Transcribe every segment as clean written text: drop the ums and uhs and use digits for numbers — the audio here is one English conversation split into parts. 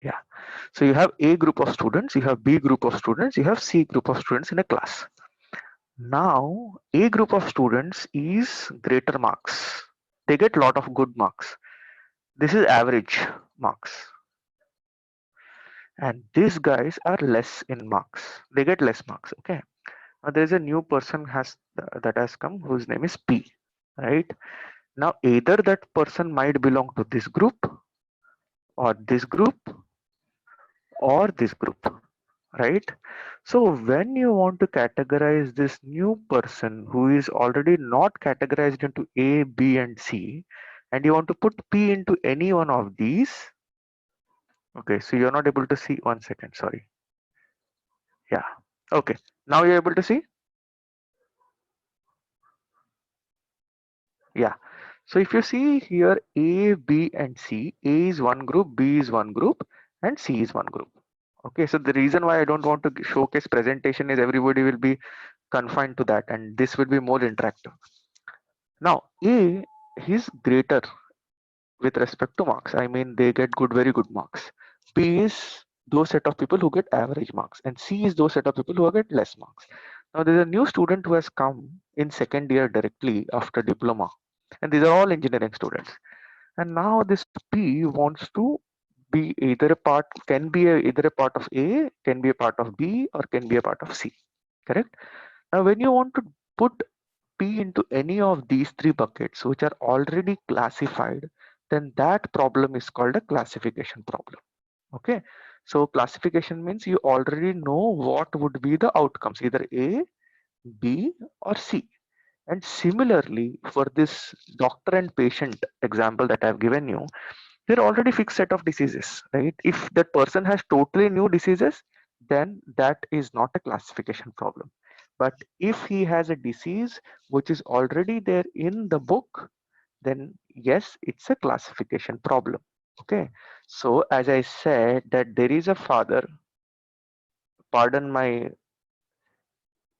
Yeah. So you have A group of students, you have B group of students, you have C group of students in a class. Now A group of students is greater marks. They get lot of good marks. This is average marks. And these guys are less in marks. They get less marks. Okay. Now there is a new person that has come whose name is P. Right. Now either that person might belong to this group or this group or this group, right? So when you want to categorize this new person who is already not categorized into A, B, and C, and you want to put P into any one of these, okay, so you're not able to see, 1 second, sorry. Yeah, okay, now you're able to see. Yeah, so if you see here A, B, and C, A is one group, B is one group, and C is one group. Okay, so the reason why I don't want to showcase presentation is everybody will be confined to that, and this will be more interactive. Now A is greater with respect to marks. I mean they get good, very good marks. B is those set of people who get average marks, and C is those set of people who get less marks. Now there's a new student who has come in second year directly after diploma, and these are all engineering students. And now this P wants to be either a part, can be either a part of A, can be a part of B, or can be a part of C. Correct? Now when you want to put P into any of these three buckets which are already classified, then that problem is called a classification problem. Okay, so classification means you already know what would be the outcomes, either A, B, or C. And similarly, for this doctor and patient example that I've given you, there are already fixed set of diseases, right? If that person has totally new diseases, then that is not a classification problem. But if he has a disease which is already there in the book, then yes, it's a classification problem. Okay, so as I said that there is a father, pardon my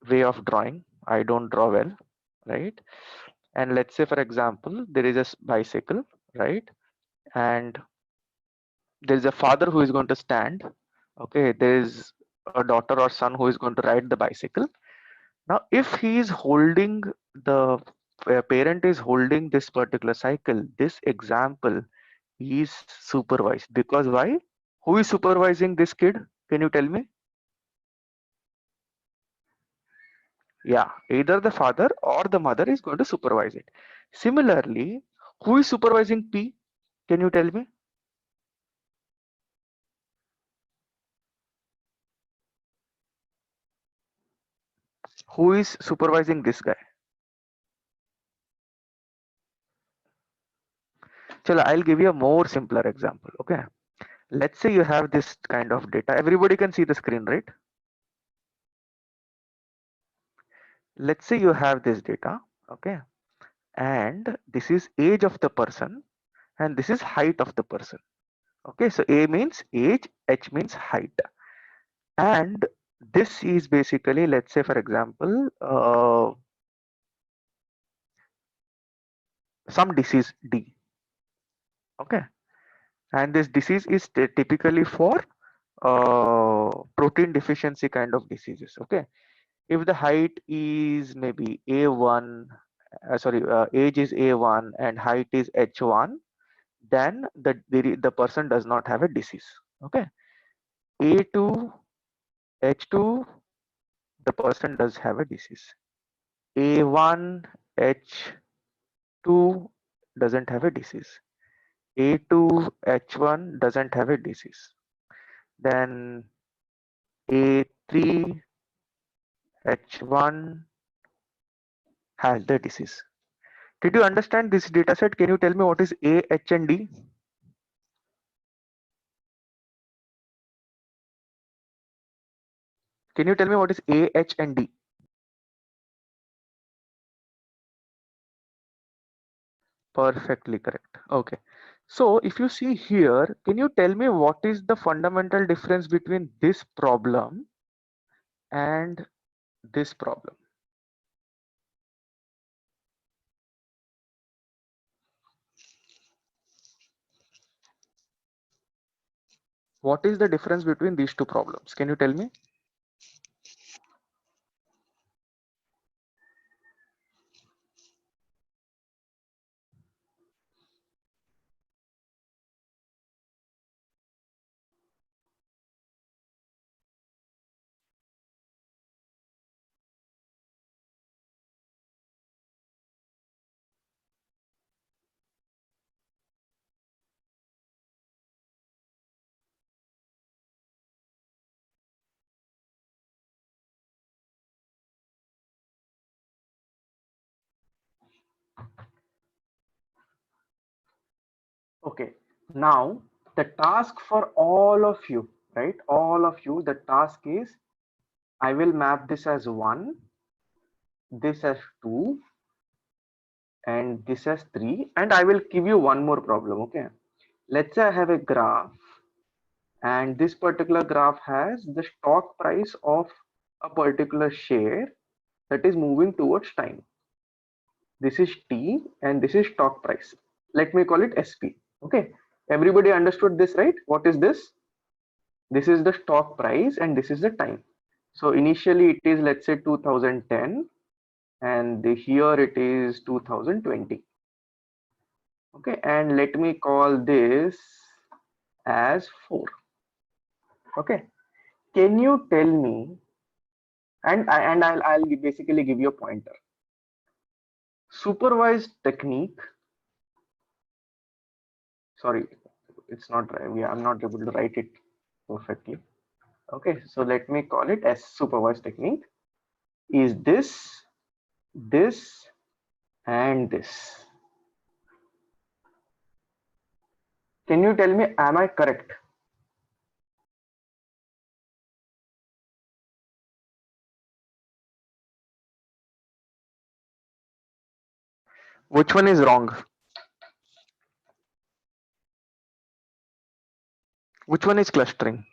way of drawing, I don't draw well, right? And let's say for example there is a bicycle, right? And there is a father who is going to stand. Okay, there is a daughter or son who is going to ride the bicycle. Now if he is holding the parent is holding this particular cycle, this example is supervised. Because why? Who is supervising this kid? Can you tell me? Yeah, either the father or the mother is going to supervise it. Similarly, who is supervising P? Can you tell me? Who is supervising this guy? Chalo, I'll give you a more simpler example. Okay, let's say you have this kind of data. Everybody can see the screen, right? Let's say you have this data. Okay, and this is age of the person, and this is height of the person. Okay, so A means age, H means height, and this is basically, let's say for example, some disease D. Okay, and this disease is typically for protein deficiency kind of diseases. Okay, if the height is maybe A1, age is A1 and height is H1, then the person does not have a disease. Okay, A2, H2, the person does have a disease. A1, H2 doesn't have a disease. A2, H1 doesn't have a disease. Then A3, H1 has the disease. Did you understand this data set? Can you tell me what is A, H, and D? Can you tell me what is A, H, and D? Perfectly correct. Okay. So if you see here, can you tell me what is the fundamental difference between this problem and this problem? What is the difference between these two problems? Can you tell me? Okay, now the task for all of you, right? All of you, the task is I will map this as 1, this as 2, and this as 3, and I will give you one more problem. Okay, let's say I have a graph, and this particular graph has the stock price of a particular share that is moving towards time. This is T and this is stock price. Let me call it SP. Okay, everybody understood this, right? What is this? This is the stock price and this is the time. So initially it is, let's say, 2010, and here it is 2020. Okay, and let me call this as 4. Okay, can you tell me, and I'll basically give you a pointer. Supervised technique, sorry, it's not right. I'm not able to write it perfectly. Okay, so let me call it as supervised technique is this, and this. Can you tell me, am I correct? Which one is wrong? Which one is clustering?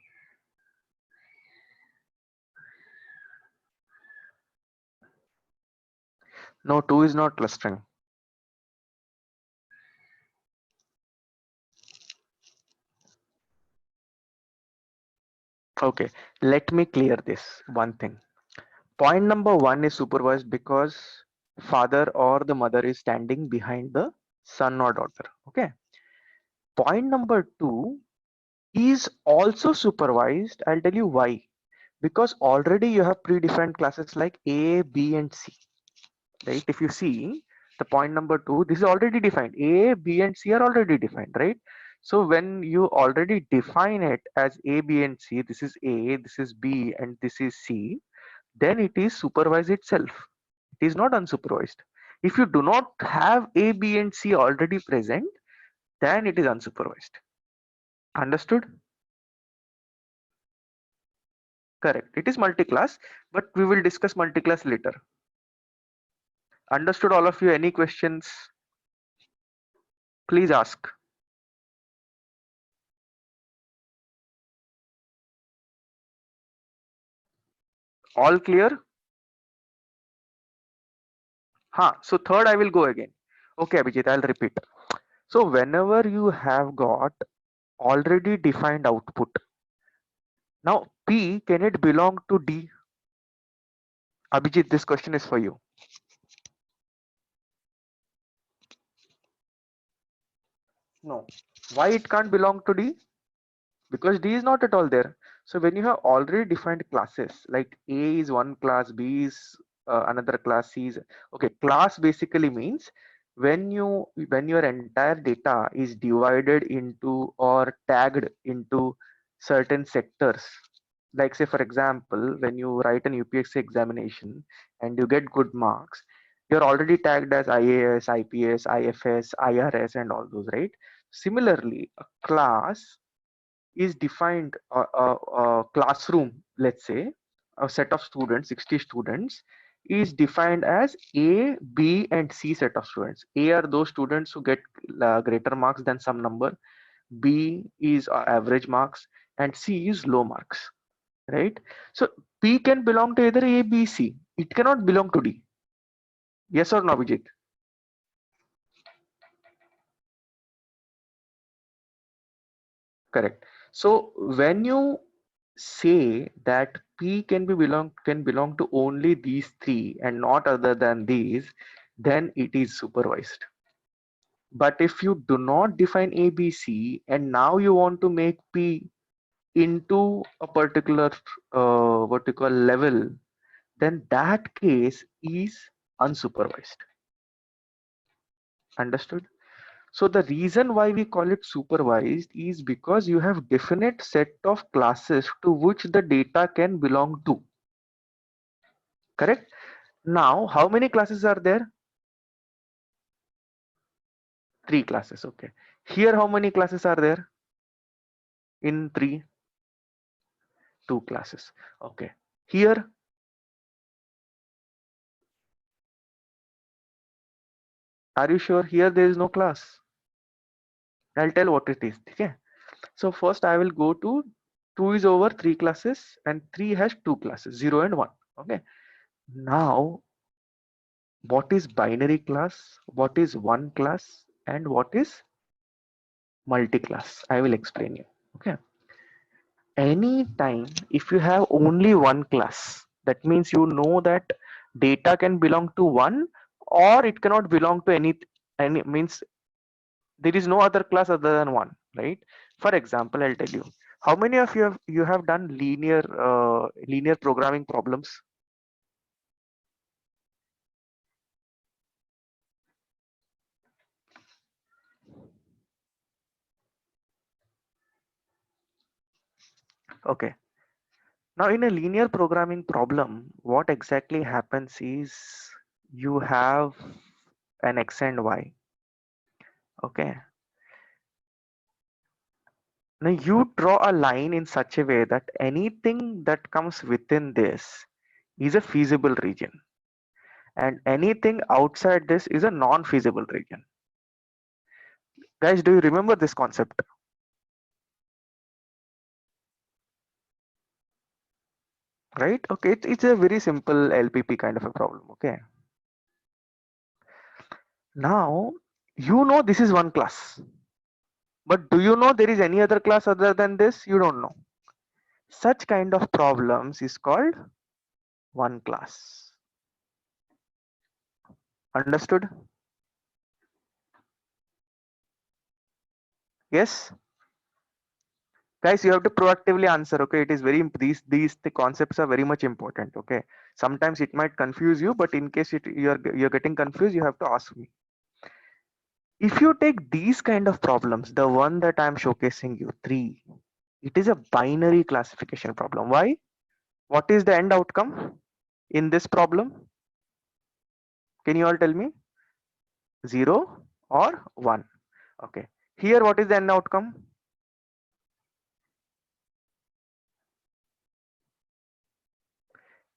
No, 2 is not clustering. Okay, let me clear this one thing. Point number 1 is supervised because father or the mother is standing behind the son or daughter. Okay. Point number 2 is also supervised. I'll tell you why. Because already you have predefined classes like A, B, and C. Right? If you see the point number 2, this is already defined. A, B, and C are already defined, right? So when you already define it as A, B, and C, this is A, this is B, and this is C, then it is supervised itself. It is not unsupervised. If you do not have A, B, and C already present, then it is unsupervised. Understood? Correct. It is multi-class, but we will discuss multi-class later. Understood all of you? Any questions? Please ask. All clear? So third I will go again. Okay, Abhijit, I'll repeat. So whenever you have got already defined output, now P, can it belong to D? Abhijit, this question is for you. No. Why it can't belong to D? Because D is not at all there. So when you have already defined classes, like A is one class, B is another class, C is okay. Class basically means when your entire data is divided into or tagged into certain sectors. Like say for example, when you write an UPSC examination and you get good marks, you're already tagged as IAS, IPS, IFS, IRS, and all those, right? Similarly, a class is defined a classroom, let's say a set of students, 60 students, is defined as A, B, and C set of students. A are those students who get greater marks than some number, B is average marks, and C is low marks, right? So P can belong to either A, B, C. It cannot belong to D. Yes or no, Vijit? Correct. So when you say that P can belong to only these three and not other than these, then it is supervised. But if you do not define ABC and now you want to make P into a particular vertical level, then that case is unsupervised. Understood? So the reason why we call it supervised is because you have definite set of classes to which the data can belong to. Correct? Now, how many classes are there? 3 classes. Okay. Here, how many classes are there? In 3, 2 classes. Okay. Here, are you sure? Here there is no class. I'll tell what it is. Okay. So first I will go to 2 is over 3 classes and 3 has 2 classes, 0 and 1. Okay. Now, what is binary class? What is one class? And what is multi-class? I will explain you. Okay. Anytime if you have only one class, that means you know that data can belong to one or it cannot belong to any means there is no other class other than one, right? For example, I'll tell you. How many of you have done linear programming problems? Okay. Now in a linear programming problem, what exactly happens is you have an x and y. Okay. Now you draw a line in such a way that anything that comes within this is a feasible region and anything outside this is a non-feasible region. Guys, do you remember this concept? Right? Okay, it's a very simple LPP kind of a problem. Okay. Now, you know this is one class, but do you know there is any other class other than this? You don't know. Such kind of problems is called one class. Understood? Yes? Guys, you have to proactively answer. Okay, it is very these the concepts are very much important. Okay, sometimes it might confuse you, but in case you're getting confused, you have to ask me. If you take these kind of problems, the one that I'm showcasing you, 3, it is a binary classification problem. Why? What is the end outcome in this problem? Can you all tell me? 0 or 1. Okay. Here, what is the end outcome?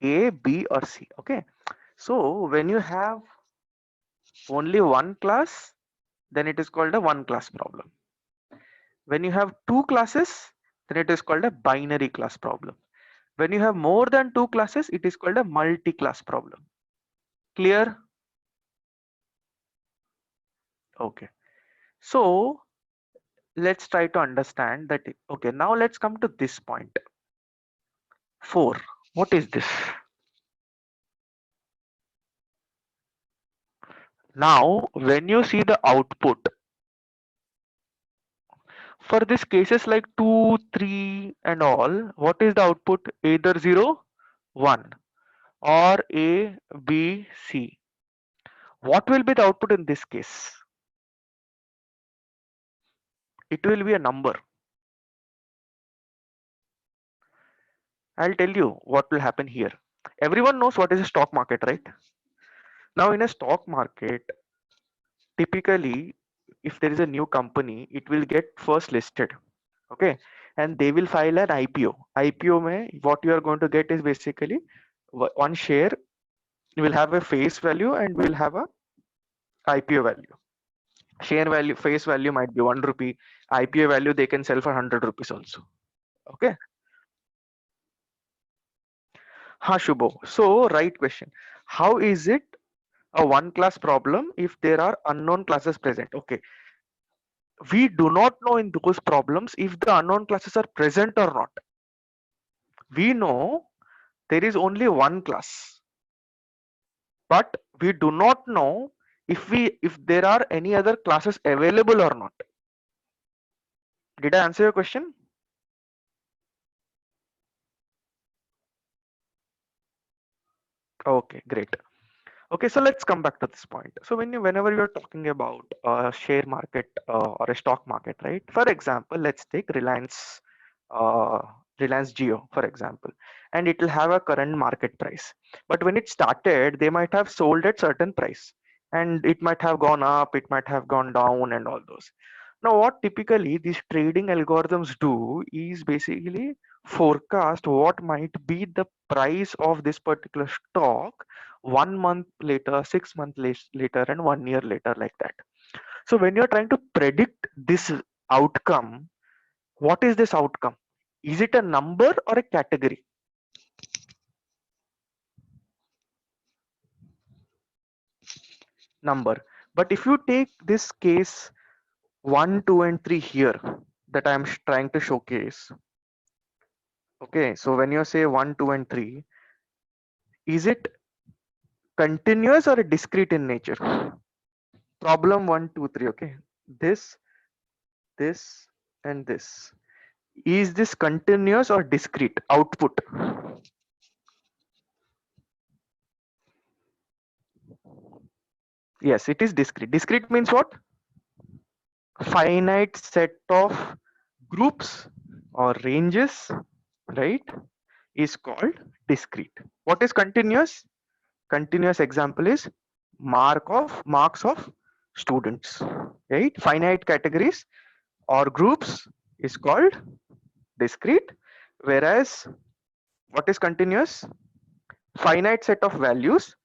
A, B, or C. Okay. So when you have only one class, then it is called a one class problem. When you have 2 classes, then it is called a binary class problem. When you have more than 2 classes, it is called a multi-class problem. Clear? Okay. So let's try to understand that. Okay, now let's come to this point. 4. What is this? Now, when you see the output, for these cases like 2, 3 and all, what is the output? Either 0, 1 or A, B, C. What will be the output in this case? It will be a number. I'll tell you what will happen here. Everyone knows what is a stock market, right? Now in a stock market, typically if there is a new company, it will get first listed. Okay, and they will file an IPO. IPO mein what you are going to get is basically one share will have a face value and will have a IPO value. Share value, face value might be 1 rupee. IPO value they can sell for 100 rupees also. Okay. Ha, Shubho. So right question. How is it a one class problem if there are unknown classes present? Okay. we do not know in those problems if the unknown classes are present or not. We know there is only one class, but we do not know if there are any other classes available or not. Did I answer your question? Okay, great. Okay, so let's come back to this point. So whenever you're talking about a share market or a stock market, right? For example, let's take uh, Reliance Geo, for example, and it will have a current market price. But when it started, they might have sold at certain price, and it might have gone up, it might have gone down, and all those. Now, what typically these trading algorithms do is basically forecast what might be the price of this particular stock 1 month later, 6 months later, and 1 year later, like that. So when you're trying to predict this outcome, what is this outcome? Is it a number or a category? Number. But if you take this case 1, 2, and 3 here that I'm trying to showcase, okay, so when you say 1, 2, and 3, is it continuous or discrete in nature? Problem 1, 2, 3. Okay, this, and this. Is this continuous or discrete output? Yes, it is discrete. Discrete means what? Finite set of groups or ranges, right, is called discrete. What is continuous? Continuous example is marks of students, right? Finite categories or groups is called discrete, whereas what is continuous? Finite set of values,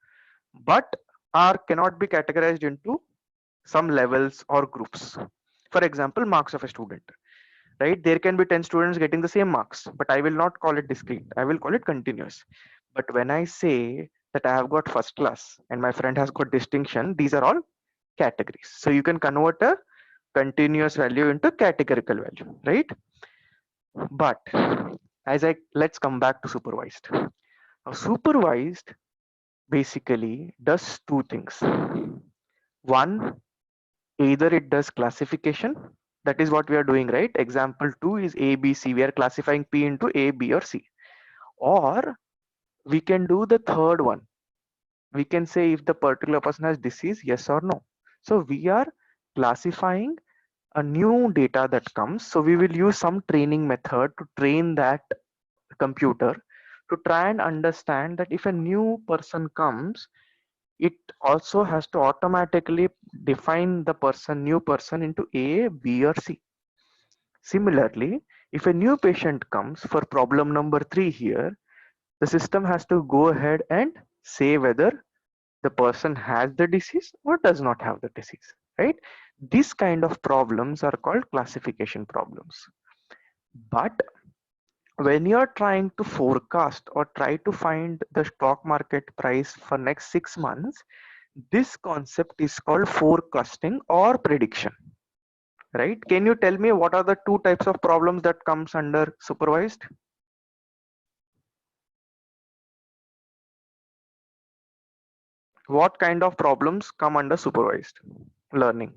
but are cannot be categorized into some levels or groups. For example, marks of a student, right? There can be 10 students getting the same marks, but I will not call it discrete. I will call it continuous. But when I say that I have got first class and my friend has got distinction, these are all categories. So you can convert a continuous value into categorical value, right? But let's come back to supervised. Now, supervised basically does two things. One, either it does classification, that is what we are doing, right? Example 2 is A, B, C. We are classifying P into A, B, or C. Or we can do the third one. We can say if the particular person has disease, yes or no. So we are classifying a new data that comes. So we will use some training method to train that computer to try and understand that if a new person comes, it also has to automatically define the new person into A, B, or C. Similarly, if a new patient comes for problem number 3 here, the system has to go ahead and say whether the person has the disease or does not have the disease, right? These kind of problems are called classification problems. But when you're trying to forecast or try to find the stock market price for next 6 months, this concept is called forecasting or prediction, right? Can you tell me what are the two types of problems that comes under supervised? What kind of problems come under supervised learning?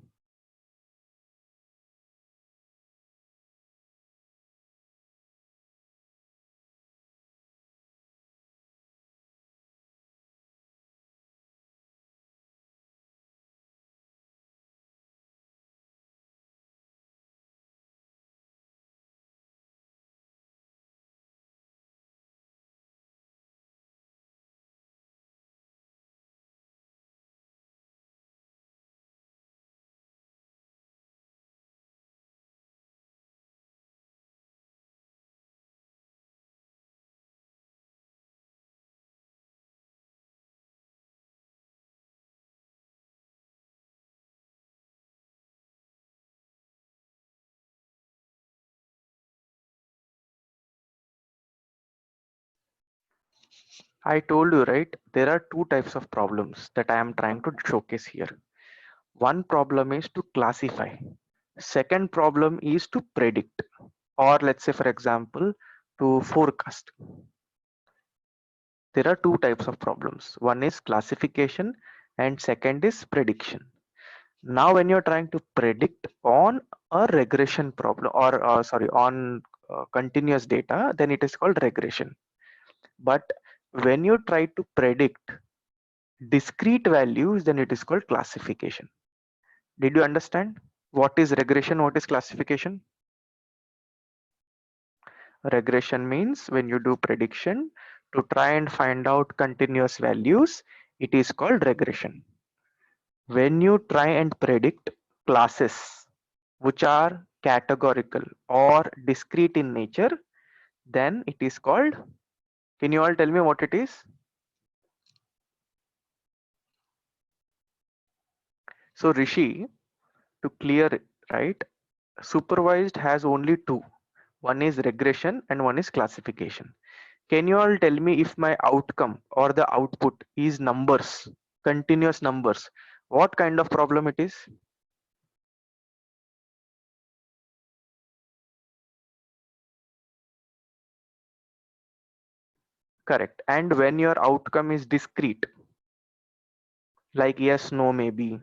I told you, right? There are two types of problems that I am trying to showcase here. One problem is to classify. Second problem is to predict, or let's say for example, to forecast. There are two types of problems. One is classification and second is prediction. Now, when you're trying to predict on a regression problem or sorry, on continuous data, then it is called regression. But when you try to predict discrete values, then it is called classification. Did you understand what is regression, what is classification? Regression means when you do prediction to try and find out continuous values, it is called regression. When you try and predict classes which are categorical or discrete in nature, then it is called, can you all tell me what it is? So Rishi, to clear it, right? Supervised has only two. One is regression and one is classification. Can you all tell me if my outcome or the output is numbers, continuous numbers, what kind of problem it is? Correct. And when your outcome is discrete, like yes, no, maybe,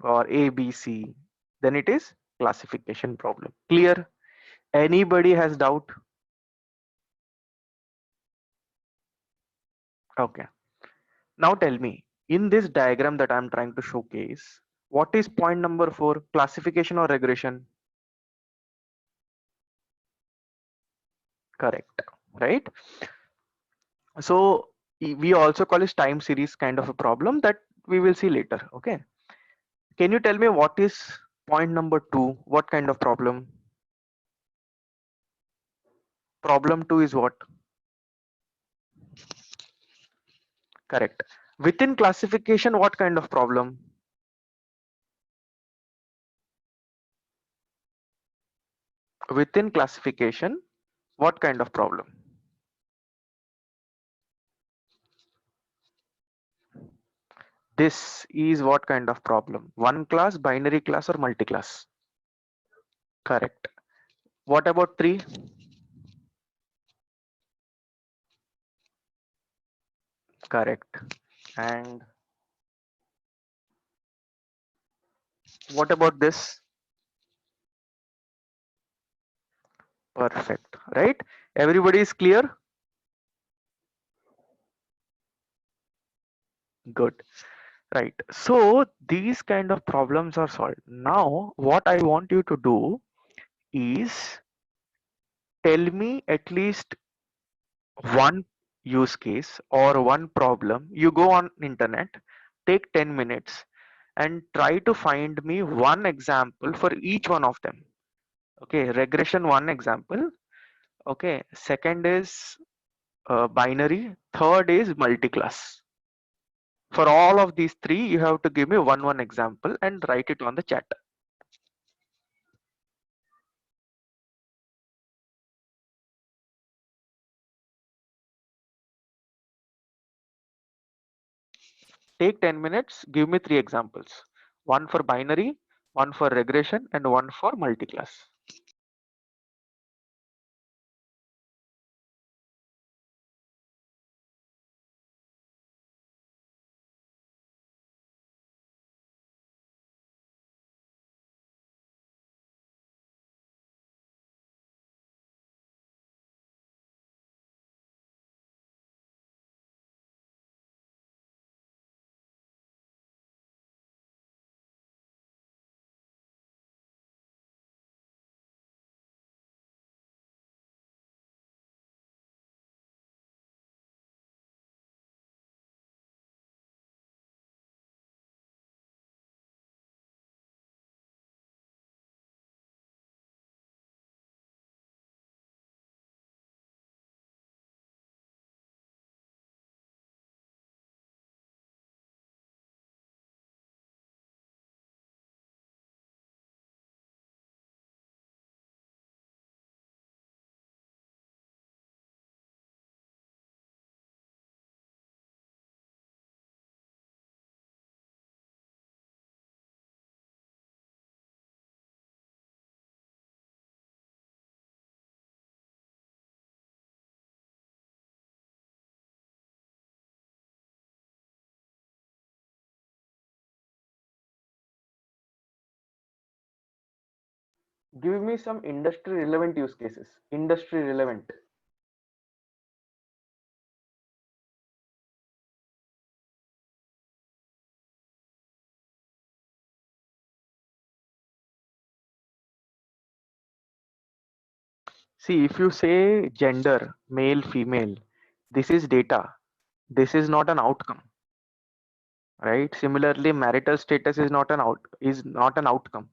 or A, B, C, then it is classification problem. Clear? Anybody has doubt? Okay. Now tell me, in this diagram that I'm trying to showcase, what is point number 4, classification or regression? Correct, right? So we also call this time series kind of a problem that we will see later. Okay. Can you tell me what is point number 2? What kind of problem? Problem 2 is what? Correct. Within classification, what kind of problem? Within classification, what kind of problem? This is what kind of problem? One class, binary class, or multi-class? Correct. What about 3? Correct. And what about this? Perfect. Right? Everybody is clear? Good. Right. So these kind of problems are solved. Now, what I want you to do is tell me at least one use case or one problem. You go on internet, take 10 minutes and try to find me one example for each one of them. Okay, regression one example. Okay, second is binary, third is multi-class. For all of these three, you have to give me one example and write it on the chat. Take 10 minutes, give me three examples. One for binary, one for regression, and one for multi-class. Give me some industry relevant use cases. Industry relevant. See, if you say gender, male, female, this is data. This is not an outcome, right? Similarly, marital status is not an outcome.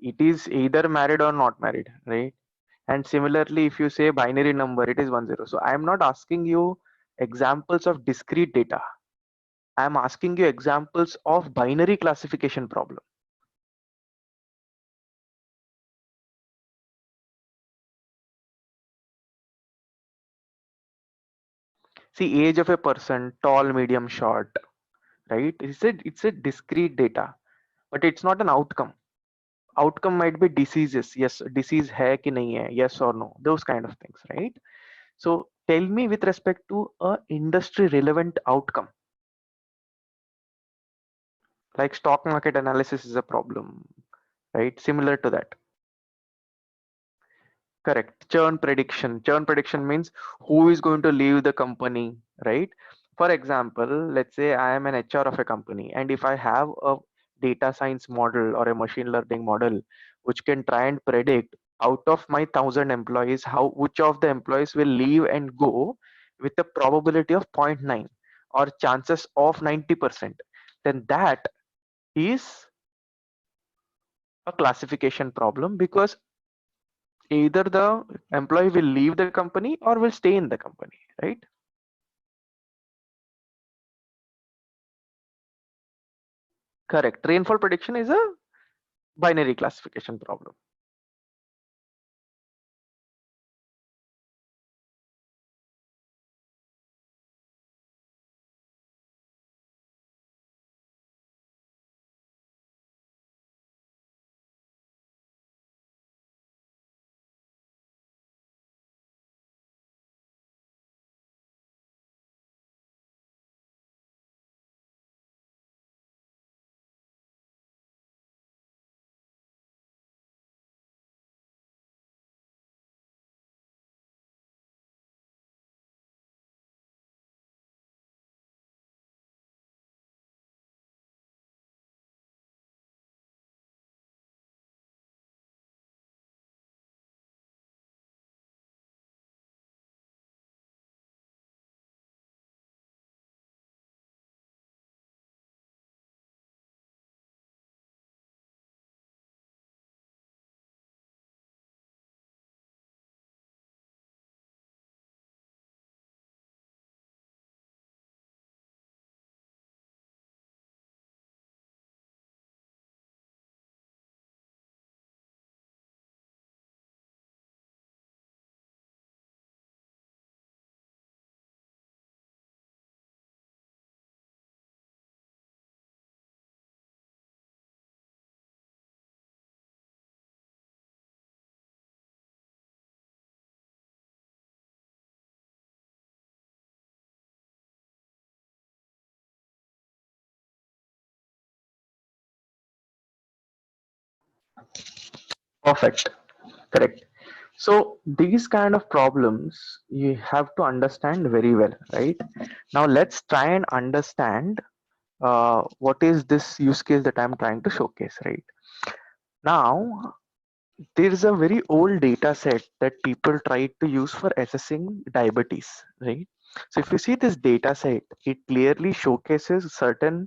It is either married or not married, right? And similarly, if you say binary number, it is 1 0. So I am not asking you examples of discrete data. I am asking you examples of binary classification problem. See, age of a person, tall, medium, short, right? It's a discrete data, but it's not an outcome. Outcome might be diseases. Yes, disease hai ki nahi hai, yes or no, those kind of things, right? So tell me with respect to a industry relevant outcome, like stock market analysis is a problem, right? Similar to that. Correct. Churn prediction. Churn prediction means who is going to leave the company, right? For example, let's say I am an HR of a company, and if I have a data science model or a machine learning model which can try and predict out of my 1,000 employees, how which of the employees will leave and go with a probability of 0.9 or chances of 90%, then that is a classification problem, because either the employee will leave the company or will stay in the company, right? Correct. Rainfall prediction is a binary classification problem. Perfect. Correct. So these kind of problems you have to understand very well, right? Now let's try and understand what is this use case that I'm trying to showcase, right? Now there is a very old data set that people try to use for assessing diabetes, right? So if you see this data set, it clearly showcases certain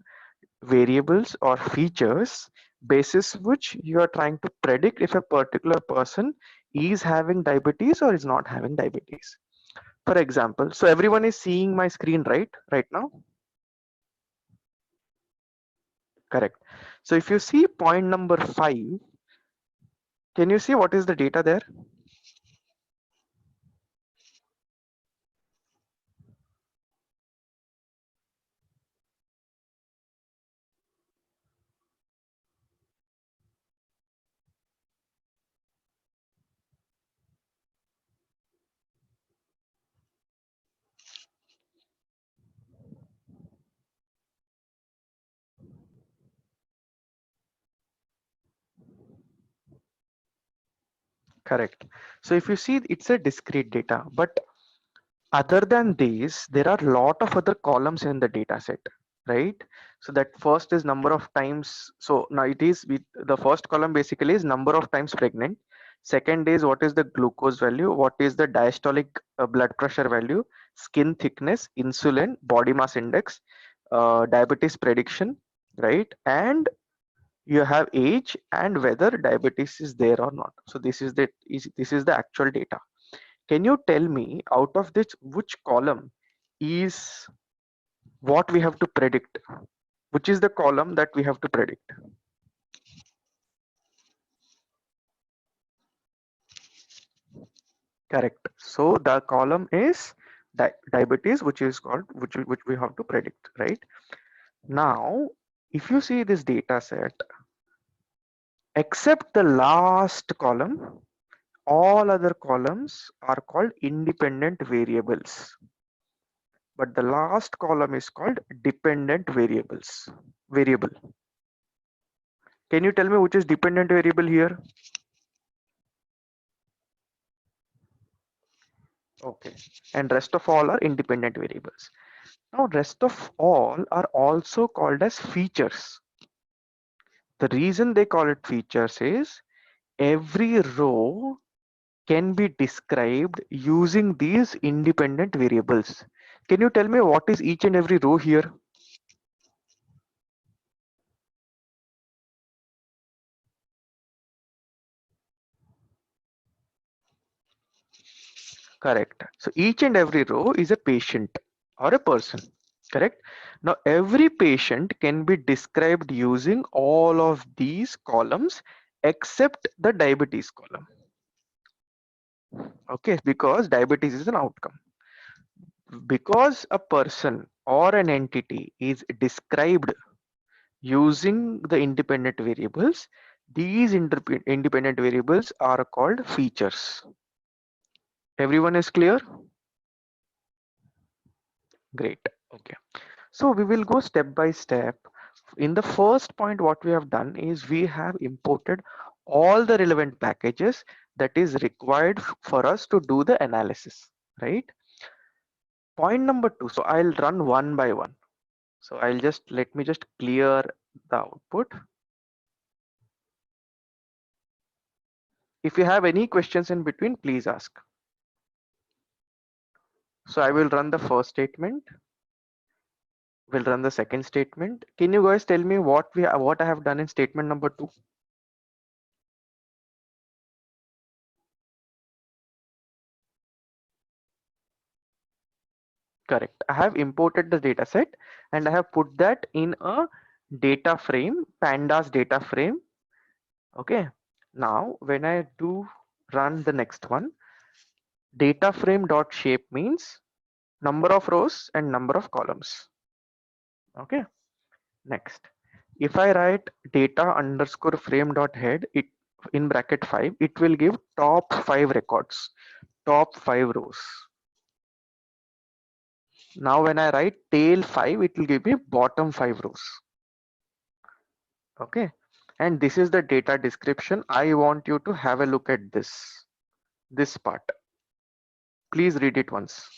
variables or features basis which you are trying to predict if a particular person is having diabetes or is not having diabetes. For example, so everyone is seeing my screen right now. Correct. So if you see point number 5, can you see what is the data there? Correct. So if you see, it's a discrete data, but other than these, there are a lot of other columns in the data set, right? So that first is number of times. So now it is with the first column basically is number of times pregnant. Second is what is the glucose value, what is the diastolic blood pressure value, skin thickness, insulin, body mass index, diabetes prediction, right? And you have age and whether diabetes is there or not. So this is the actual data. Can you tell me out of this which column is what we have to predict? Which is the column that we have to predict? Correct. So the column is diabetes, which is called which we have to predict, right? Now, if you see this data set, except the last column, all other columns are called independent variables. But the last column is called dependent variable. Can you tell me which is dependent variable here? Okay. And rest of all are independent variables. Now rest of all are also called as features. The reason they call it features is every row can be described using these independent variables. Can you tell me what is each and every row here? Correct. So each and every row is a patient or a person. Correct. Now every patient can be described using all of these columns except the diabetes column. Okay, because diabetes is an outcome. Because a person or an entity is described using the independent variables, these independent variables are called features. Everyone is clear? Great. Okay. So we will go step by step. In the first point, what we have done is we have imported all the relevant packages that is required for us to do the analysis, right? Point number two. So I'll run one by one. So let me just clear the output. If you have any questions in between, please ask. So I will run the first statement. We'll run the second statement. Can you guys tell me what I have done in statement number two? Correct. I have imported the data set and I have put that in a data frame, pandas data frame. Okay. Now, when I do run the next one, data frame dot shape means number of rows and number of columns. Okay. Next, if I write data underscore frame dot head, it in bracket 5, it will give top 5 records, top 5 rows. Now when I write tail 5, it will give me bottom 5 rows. Okay. And this is the data description. I want you to have a look at this part. Please read it once.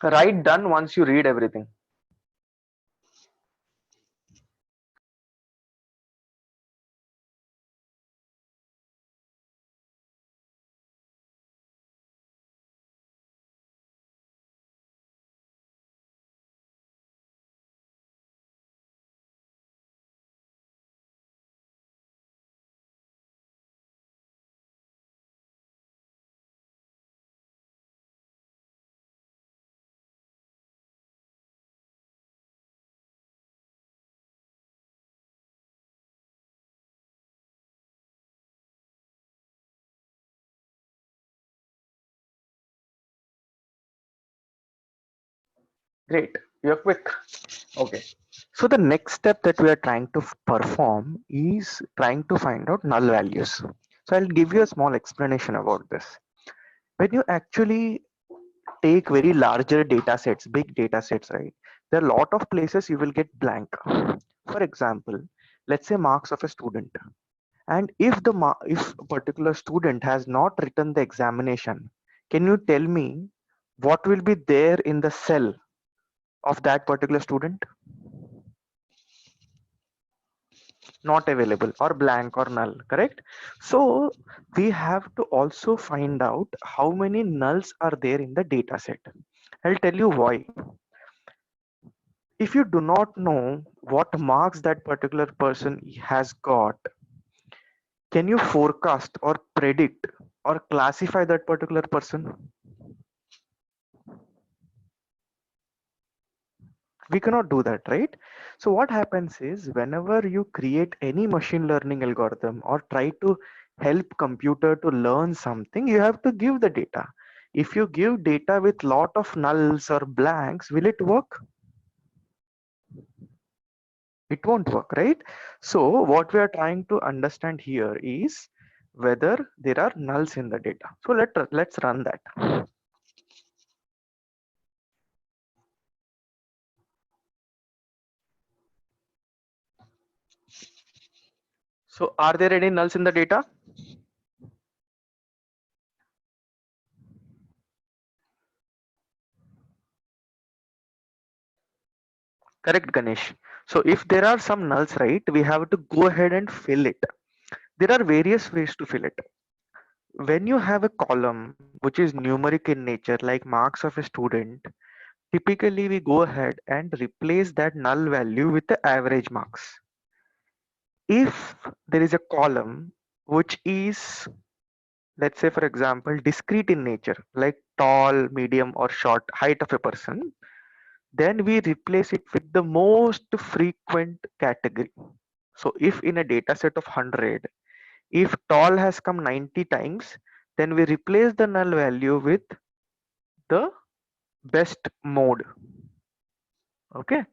Write done once you read everything. Great, you're quick. Okay. So the next step that we are trying to perform is trying to find out null values. So I'll give you a small explanation about this. When you actually take very larger data sets, big data sets, right? There are a lot of places you will get blank. For example, let's say marks of a student. And if if a particular student has not written the examination, can you tell me what will be there in the cell of that particular student? Not available or blank or null, correct? So we have to also find out how many nulls are there in the data set. I'll tell you why. If you do not know what marks that particular person has got, can you forecast or predict or classify that particular person? We cannot do that, right? So what happens is whenever you create any machine learning algorithm or try to help computer to learn something, you have to give the data. If you give data with lot of nulls or blanks, will it work? It won't work, right? So what we are trying to understand here is whether there are nulls in the data. So let's run that. So are there any nulls in the data? Correct, Ganesh. So if there are some nulls, right, we have to go ahead and fill it. There are various ways to fill it. When you have a column which is numeric in nature, like marks of a student, typically we go ahead and replace that null value with the average marks. If there is a column which is, let's say for example, discrete in nature, like tall, medium, or short height of a person, then we replace it with the most frequent category. So if in a data set of 100, if tall has come 90 times, then we replace the null value with the best mode. Okay,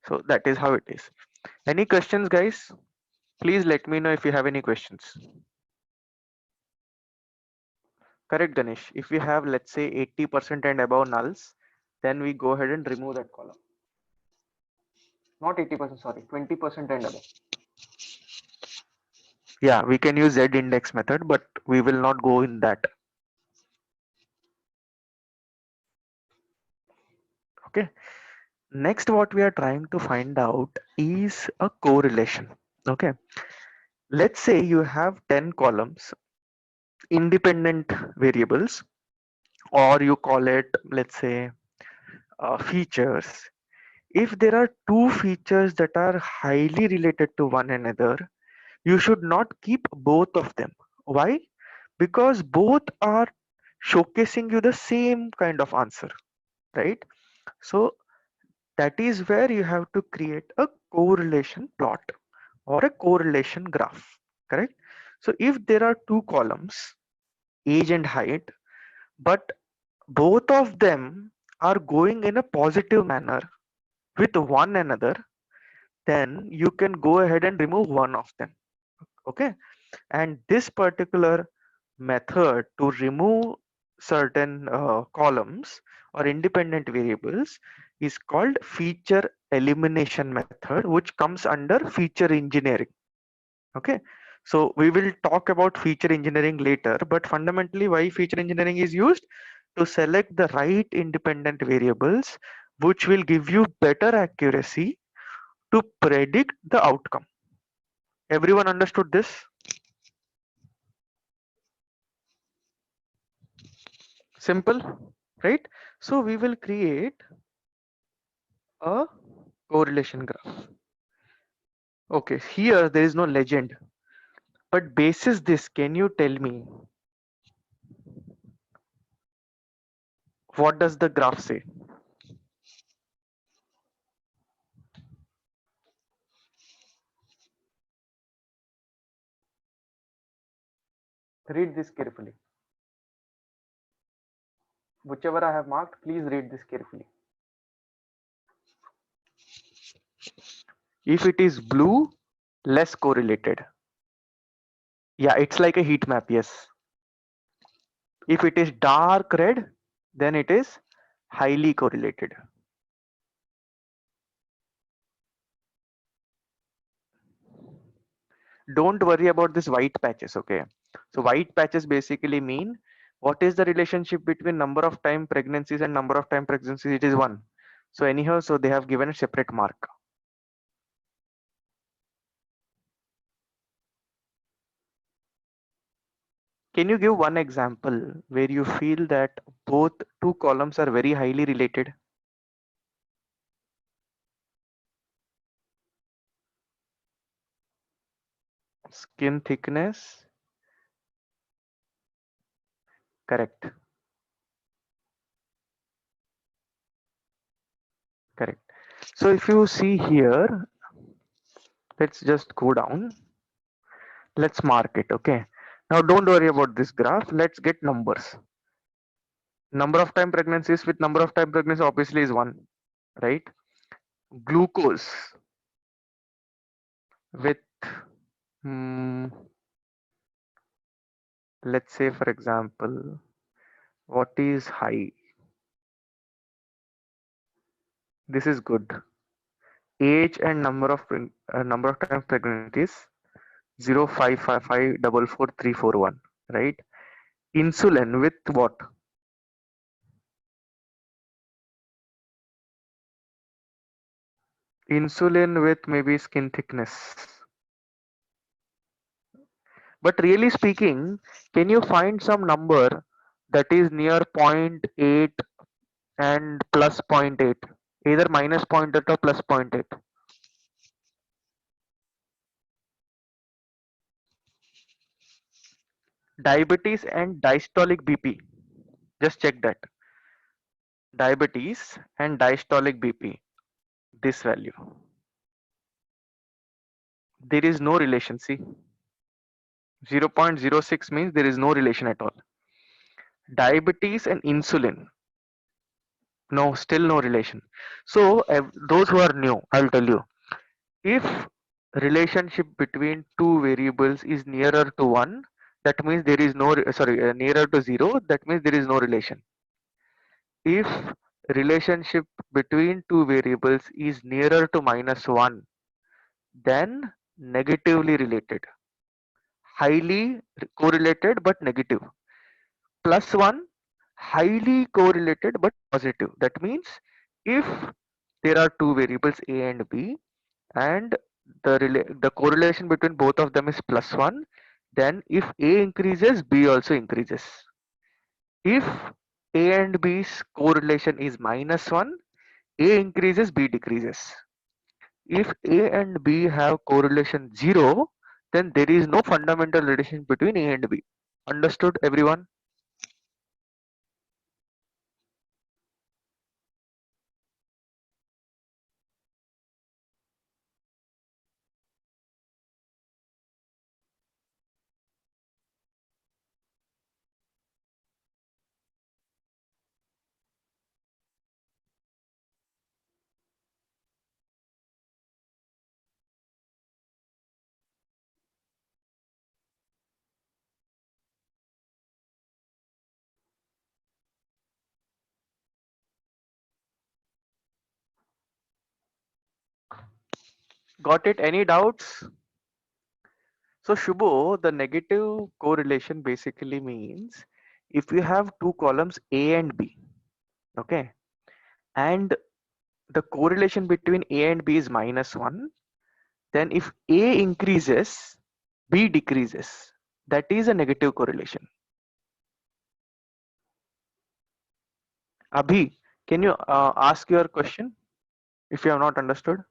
so that is how it is. Any questions, guys? Please let me know if you have any questions. Correct, Ganesh. If we have, let's say, 80% and above nulls, then we go ahead and remove that column. Not 80%, sorry, 20% and above. Yeah, we can use Z index method, but we will not go in that. Okay. Next, what we are trying to find out is a correlation. Okay. Let's say you have 10 columns, independent variables, or you call it, let's say, features. If there are two features that are highly related to one another, you should not keep both of them. Why? Because both are showcasing you the same kind of answer, right? So that is where you have to create a correlation plot or a correlation graph, correct? So if there are two columns, age and height, but both of them are going in a positive manner with one another, then you can go ahead and remove one of them. Okay, and this particular method to remove certain columns or independent variables is called feature elimination method, which comes under feature engineering. Okay, so we will talk about feature engineering later, but fundamentally why feature engineering is used to select the right independent variables which will give you better accuracy to predict the outcome. Everyone understood this? Simple, right? So we will create a correlation graph. Okay, here there is no legend, but basis this, can you tell me what does the graph say? Read this carefully. Whichever I have marked, please read this carefully. If it is blue, less correlated. Yeah, it's like a heat map. Yes. If it is dark red, then it is highly correlated. Don't worry about this white patches. Okay. So white patches basically mean what is the relationship between number of time pregnancies and number of time pregnancies? It is 1. So anyhow, so they have given a separate mark. Can you give one example where you feel that both two columns are very highly related? Skin thickness, correct, correct. So if you see here, let's just go down. Let's mark it, okay? Now don't worry about this graph. Let's get numbers. Number of time pregnancies with number of time pregnancy obviously is 1, right? Glucose with, hmm, let's say for example, what is high? This is good. Age and number of times pregnant is 0.55544341, right? Insulin with what? Insulin with maybe skin thickness. But really speaking, can you find some number that is near zero point 0.8 and plus 0.8? Either minus 0.8 or plus 0.8. Diabetes and diastolic BP. Just check that. Diabetes and diastolic BP. This value. There is no relation. See, 0.06 means there is no relation at all. Diabetes and insulin. No, still no relation. So those who are new, I'll tell you. If relationship between two variables is nearer to 1, that means there is no, nearer to 0, that means there is no relation. If relationship between two variables is nearer to -1, then negatively related. Highly correlated but negative. +1, highly correlated but positive. That means if there are two variables A and B and the correlation between both of them is +1, then if A increases, B also increases. If A and B's correlation is -1, A increases, B decreases. If A and B have correlation 0, then there is no fundamental relation between A and B. Understood, everyone? Got it? Any doubts? So Shubho, the negative correlation basically means if you have two columns A and B, okay, and the correlation between A and B is -1, then if A increases, B decreases. That is a negative correlation. Abhi, can you ask your question if you have not understood?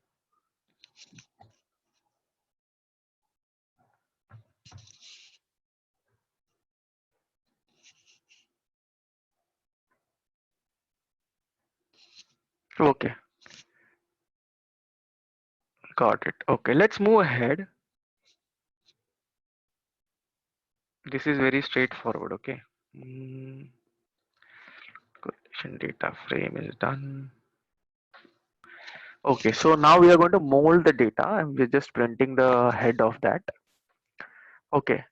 Okay, got it. Okay, let's move ahead. This is very straightforward. Okay. Correlation data frame is done. Okay, so now we are going to mold the data and we're just printing the head of that. Okay,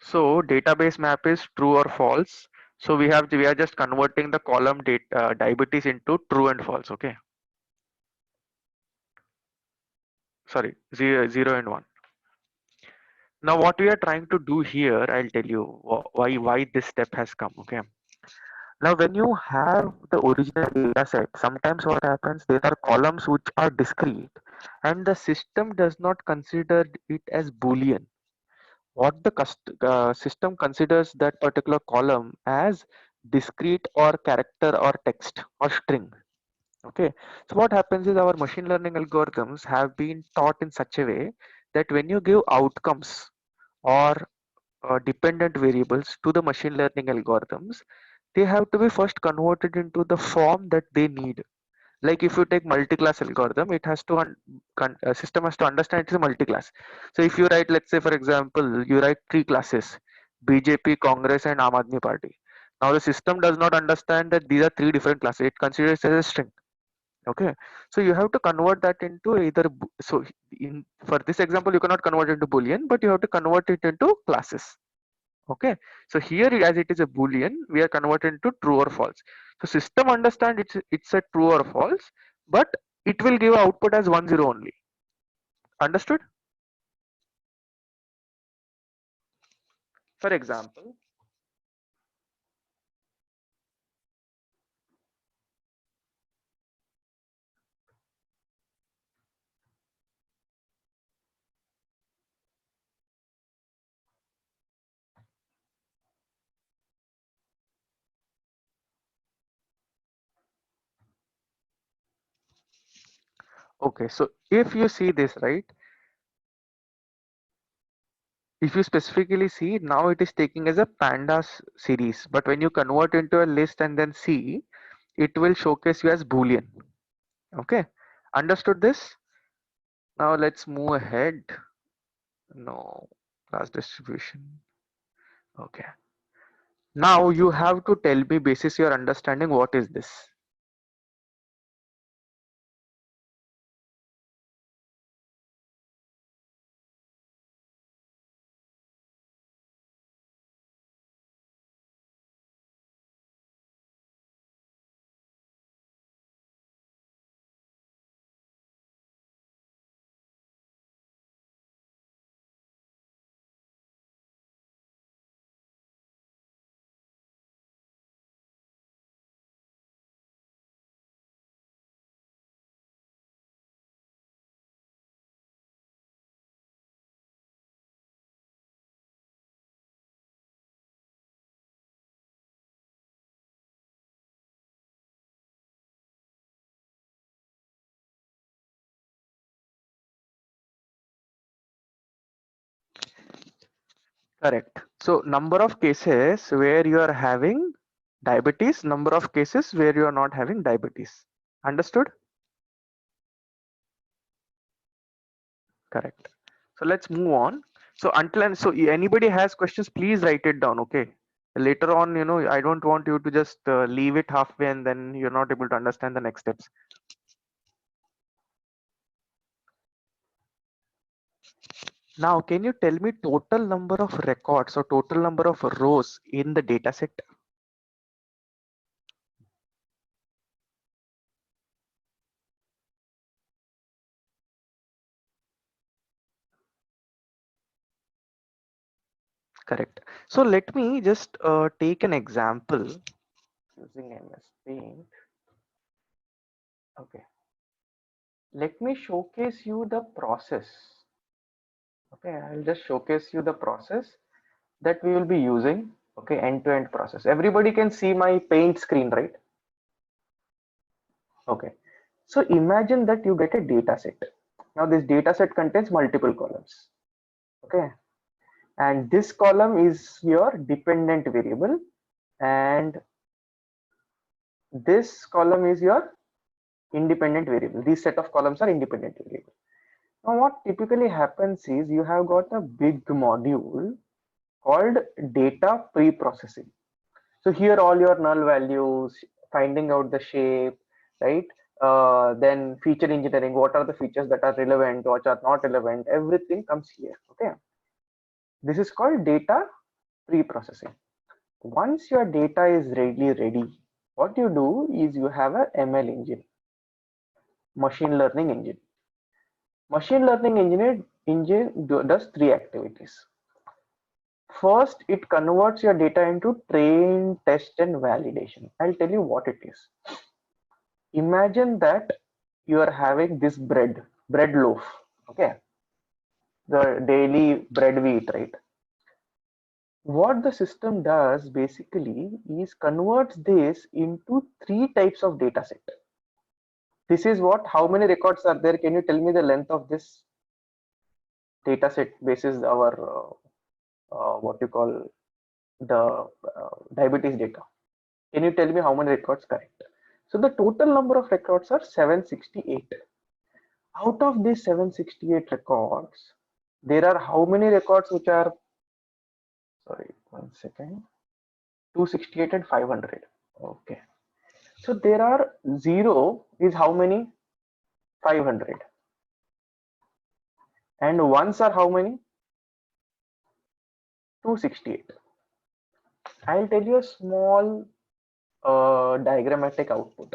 so database map is true or false. So we are just converting the column data diabetes into true and false. Okay, sorry, zero and one. Now what we are trying to do here, I'll tell you why this step has come. Okay. Now when you have the original data set, sometimes what happens, there are columns which are discrete and the system does not consider it as Boolean. What the system considers that particular column as discrete or character or text or string. Okay. So what happens is our machine learning algorithms have been taught in such a way that when you give outcomes or dependent variables to the machine learning algorithms, they have to be first converted into the form that they need. Like if you take multi-class algorithm, it has to system has to understand it's a multi-class. So if you write, let's say for example, you write three classes: BJP, Congress, and Aam Aadmi Party. Now the system does not understand that these are three different classes. It considers it as a string. Okay, so you have to convert that into either. So in for this example, you cannot convert it into Boolean, but you have to convert it into classes. Okay, so here as it is a Boolean, we are converted into true or false. So system understand it's a true or false, but it will give output as 1 0 only. Understood? For example, okay, so if you see this, right, if you specifically see, now it is taking as a pandas series, but when you convert into a list and then see, it will showcase you as Boolean. Okay, understood this? Now let's move ahead. No, class distribution. Okay. Now you have to tell me basis your understanding what is this. Correct. So number of cases where you are having diabetes, number of cases where you are not having diabetes. Understood? Correct. So let's move on. So until and so anybody has questions, please write it down. Okay. Later on, I don't want you to just leave it halfway and then you're not able to understand the next steps. Now, can you tell me total number of records or total number of rows in the data set? Correct. So let me just take an example using MS Paint. Okay. Let me showcase you the process. Okay, I'll just showcase you the process that we will be using. Okay, end-to-end process. Everybody can see my Paint screen, right? Okay. So imagine that you get a data set. Now this data set contains multiple columns. Okay. And this column is your dependent variable and this column is your independent variable. These set of columns are independent variable. Now what typically happens is you have got a big module called data pre-processing. So here all your null values, finding out the shape, right? Then feature engineering, what are the features that are relevant, what are not relevant, everything comes here. Okay, this is called data pre-processing. Once your data is ready, what you do is you have a ML engine, machine learning engine. Machine learning engine does three activities. First, it converts your data into train, test, and validation. I'll tell you what it is. Imagine that you are having this bread loaf. Okay, the daily bread we eat, right? What the system does basically is converts this into three types of data set. This is what, how many records are there? Can you tell me the length of this data set basis our what you call the diabetes data? Can you tell me how many records? Correct. So the total number of records are 768. Out of these 768 records, there are how many records which are, sorry, 1 second, 268 and 500. Okay. So there are zero is how many? 500. And ones are how many? 268. I'll tell you a small diagrammatic output.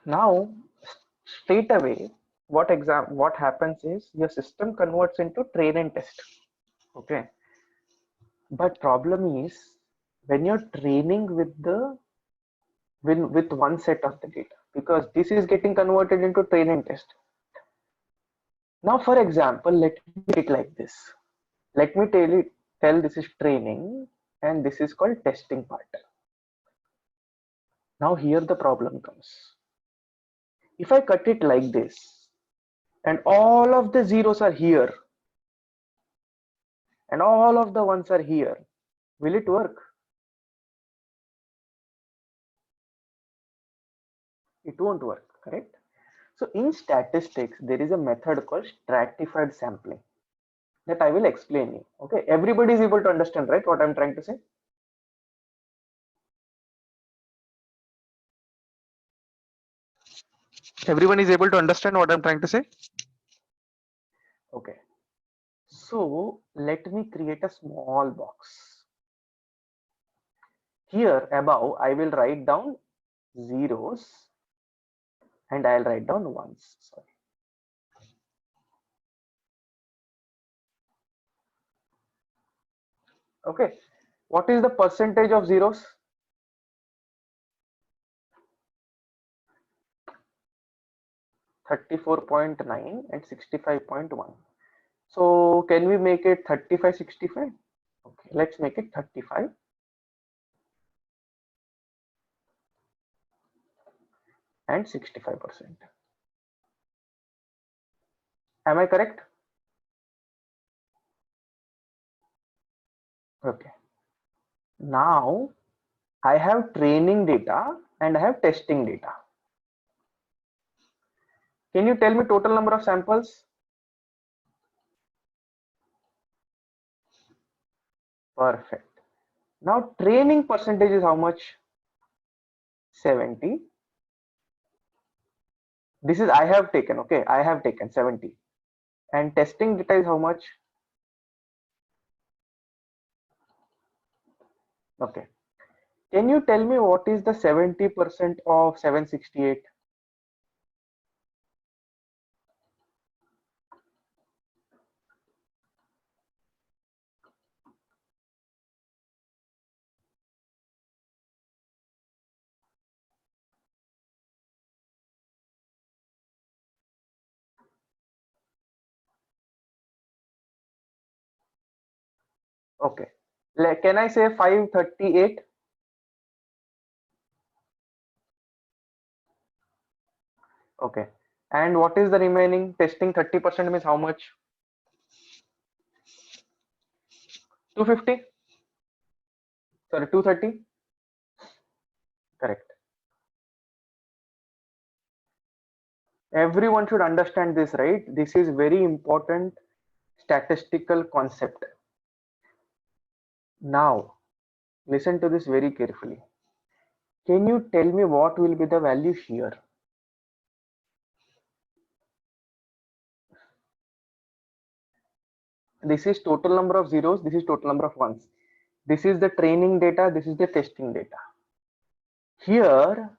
Now, straight away, what happens is your system converts into train and test. Okay, but problem is when you're training with one set of the data, because this is getting converted into train and test. Now, for example, let me take it like this. Let me tell this is training and this is called testing part. Now here the problem comes. If I cut it like this and all of the zeros are here and all of the ones are here, will it work? It won't work, correct? So in statistics, there is a method called stratified sampling that I will explain you. Okay, everybody is able to understand, right, what I'm trying to say? Everyone is able to understand what I'm trying to say? Okay, so let me create a small box. Here above, I will write down zeros and I'll write down ones. Sorry. Okay, what is the percentage of zeros? 34.9 and 65.1. So can we make it 35, 65? Okay, let's make it 35. And 65%. Am I correct? Okay. Now I have training data and I have testing data. Can you tell me total number of samples? Perfect. Now training percentage is how much? 70. This is I have taken, okay, I have taken 70. And testing data is how much? Okay. Can you tell me what is the 70% of 768? Okay. Can I say 538? Okay. And what is the remaining? Testing 30% means how much? 250? Sorry, 230? Correct. Everyone should understand this, right? This is very important statistical concept. Now, listen to this very carefully. Can you tell me what will be the value here? This is total number of zeros, this is total number of ones. This is the training data, this is the testing data. Here,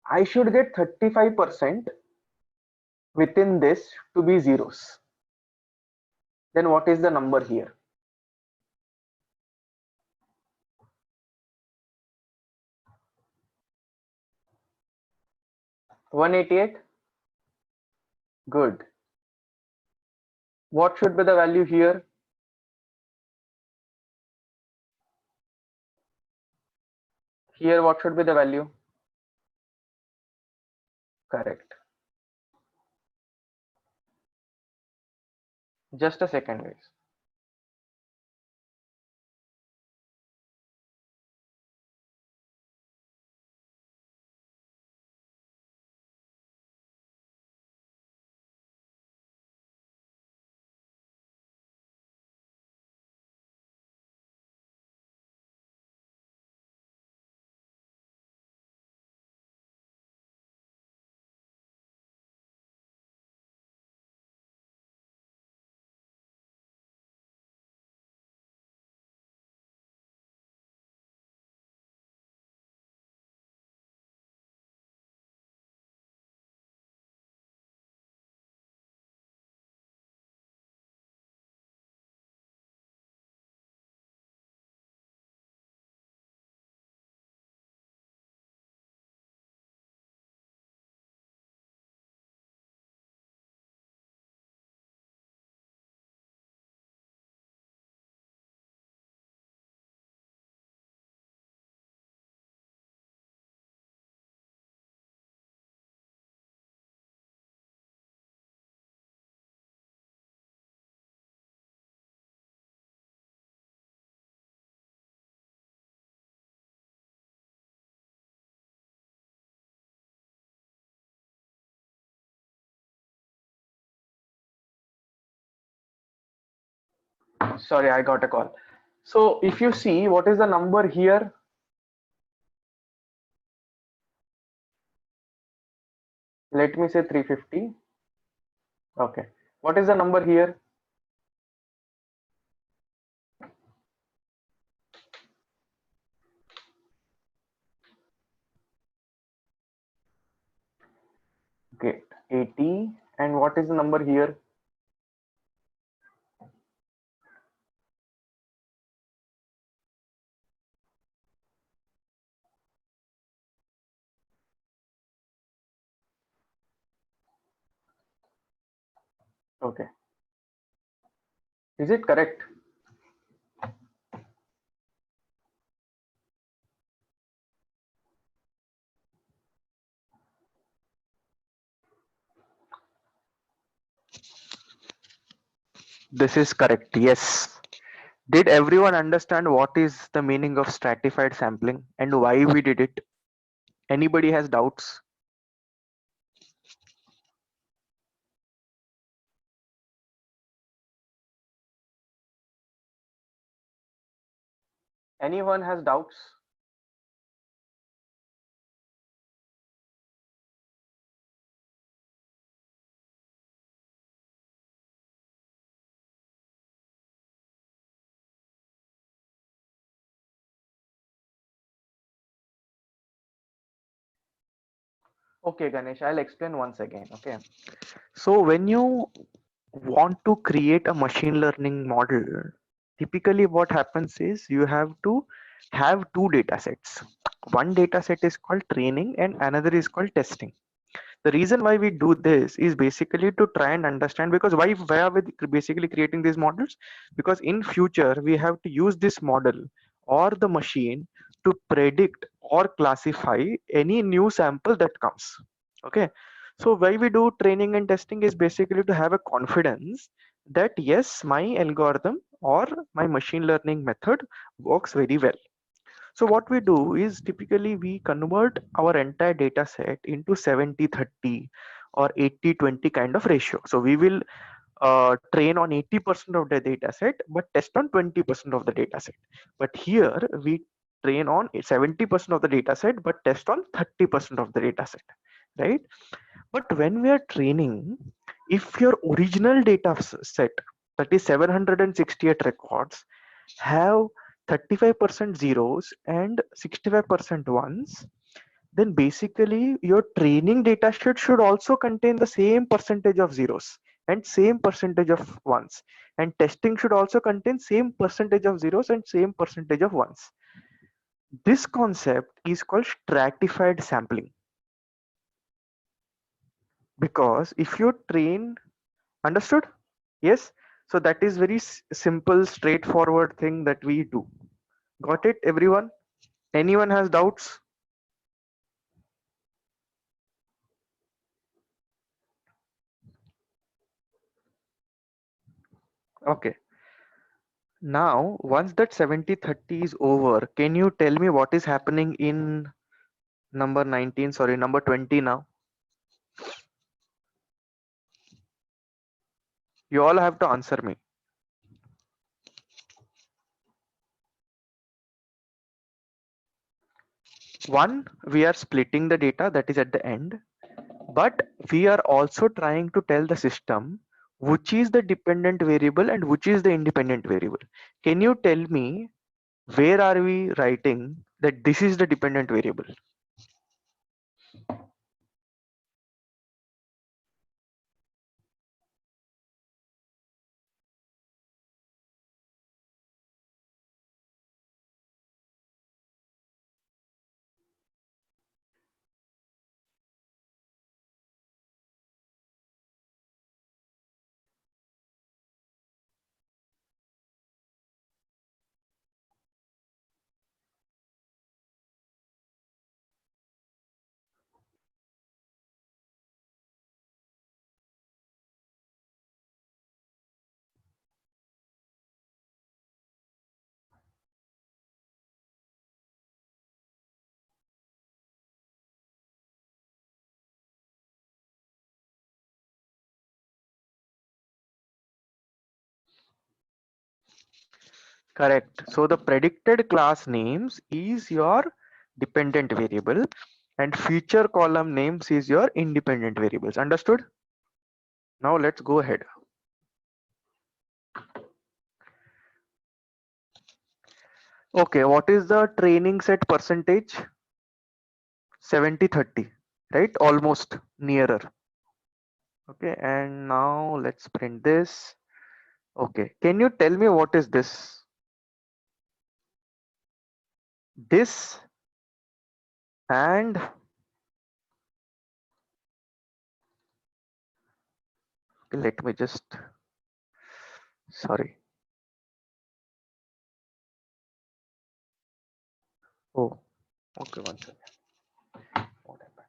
I should get 35% within this to be zeros. Then what is the number here? 188. Good. What should be the value here? Here, what should be the value? Correct. Just a second, guys. Sorry, I got a call. So if you see, what is the number here? Let me say 350. Okay. What is the number here? Okay, 80. And what is the number here? Okay. Is it correct? This is correct. Yes. Did everyone understand what is the meaning of stratified sampling and why we did it? Anybody has doubts? Anyone has doubts? Okay, Ganesh, I'll explain once again. Okay. So when you want to create a machine learning model, typically what happens is you have to have two data sets. One data set is called training and another is called testing. The reason why we do this is basically to try and understand, because why are we basically creating these models? Because in future we have to use this model or the machine to predict or classify any new sample that comes. Okay, so why we do training and testing is basically to have a confidence that yes, my algorithm or my machine learning method works very well. So what we do is typically we convert our entire data set into 70-30 or 80-20 kind of ratio. So we will train on 80% of the data set but test on 20% of the data set. But here we train on 70% of the data set but test on 30% of the data set, right? But when we are training, if your original data set, that is 768 records, have 35% zeros and 65% ones, then basically your training data set should also contain the same percentage of zeros and same percentage of ones, and testing should also contain same percentage of zeros and same percentage of ones. This concept is called stratified sampling, because if you train, understood? Yes. So that is very simple, straightforward thing that we do. Got it, everyone? Anyone has doubts? Okay. Now, once that 70-30 is over, can you tell me what is happening in number 19, sorry, number 20 now? You all have to answer me. One, we are splitting the data, that is at the end, but we are also trying to tell the system which is the dependent variable and which is the independent variable. Can you tell me where are we writing that this is the dependent variable? Correct. So the predicted class names is your dependent variable and feature column names is your independent variables. Understood? Now let's go ahead. Okay, what is the training set percentage? 70-30, right? Almost nearer. Okay, and now let's print this. Okay, can you tell me what is this? This and let me just, sorry. Oh, okay, one second. What happened?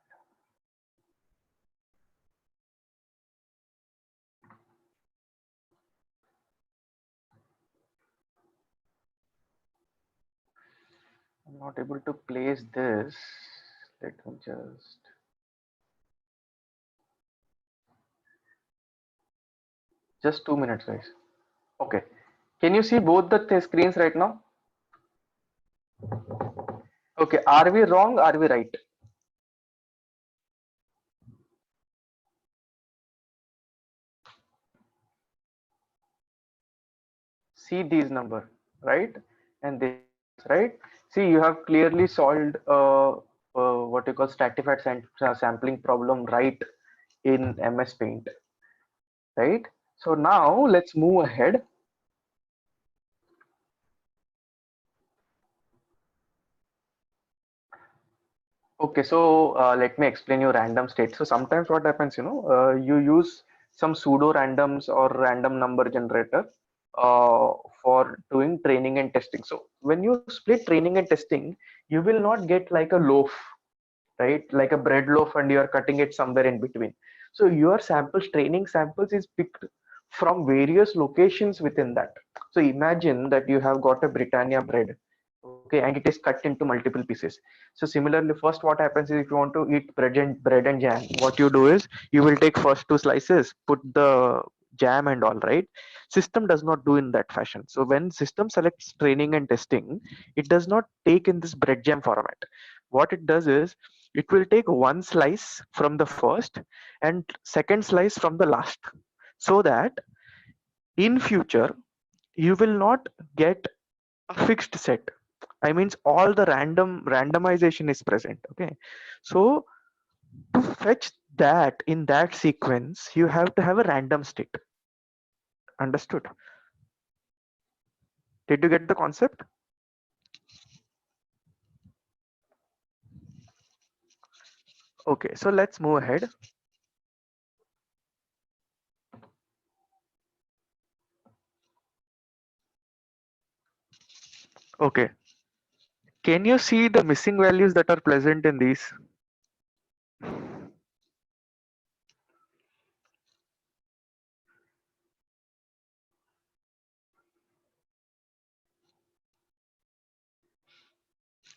I'm not able to place this. Let me just 2 minutes, guys. Okay, can you see both the screens right now? Okay, are we wrong? Are we right? See these number, right? And this, right? See, you have clearly solved what you call stratified sampling problem right in MS Paint, right? So now let's move ahead. Okay, so let me explain you random state. So sometimes what happens, you use some pseudo randoms or random number generator for doing training and testing. So when you split training and testing, you will not get like a loaf, right? Like a bread loaf and you are cutting it somewhere in between. So your samples, training samples is picked from various locations within that. So imagine that you have got a Britannia bread, okay, and it is cut into multiple pieces. So similarly, first what happens is if you want to eat bread and jam, what you do is you will take first two slices, put the jam and all, right? System does not do in that fashion. So when system selects training and testing, it does not take in this bread jam format. What it does is it will take one slice from the first and second slice from the last, so that in future you will not get a fixed set. I means all the randomization is present. Okay, so to fetch that in that sequence, you have to have a random state. Understood? Did you get the concept? Okay, so let's move ahead. Okay, can you see the missing values that are present in these?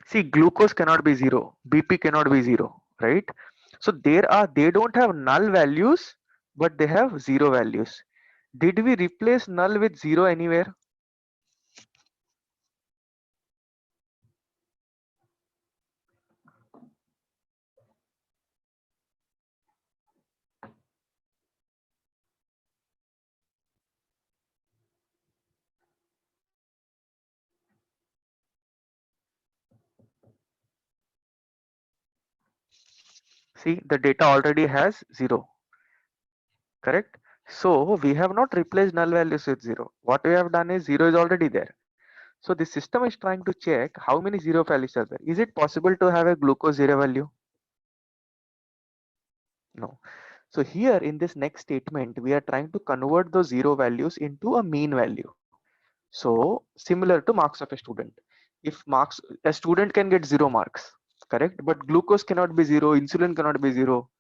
See, glucose cannot be zero, BP cannot be zero, right? So they don't have null values, but they have zero values. Did we replace null with zero anywhere? See, the data already has zero, correct? So we have not replaced null values with zero. What we have done is zero is already there. So the system is trying to check how many zero values are there. Is it possible to have a glucose zero value? No. So here in this next statement, we are trying to convert those zero values into a mean value. So similar to marks of a student. If marks, a student can get 0 marks, correct? But glucose cannot be zero, insulin cannot be zero,